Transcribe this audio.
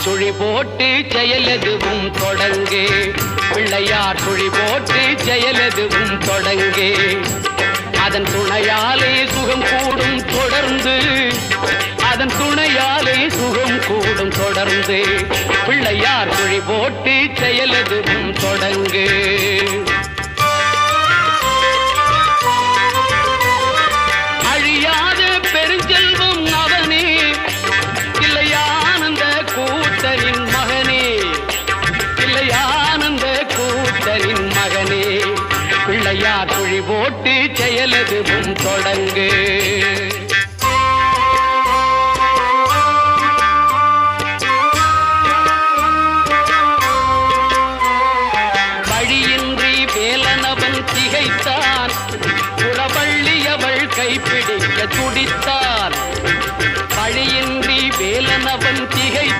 சுழி போட்டு செயலெதுவும் தொடங்கு பிள்ளையார் சுழி போட்டு செயலெதுவும் தொடங்கு அதன் துணையாலே சுகம் கூடும் தொடர்ந்து அதன் துணையாலே சுகம் கூடும் தொடர்ந்து பிள்ளையார் சுழி போட்டு செயலெதுவும் தொடங்கு அழியாத பெருஞ்செல்வம் அவனே இல்லையானந்த கூத்தரின் மகனே இல்லையானந்த கூத்தரின் மகனே பிள்ளையார் சுழி போட்டு செயலெதுவும் தொடங்கு வழியின்றி வேலனவன் திகைத்தான் புறவள்ளி அவள் கைப்பிடிக்க துடித்தான் வழியின்றி வேலனவன் திகைத்தான்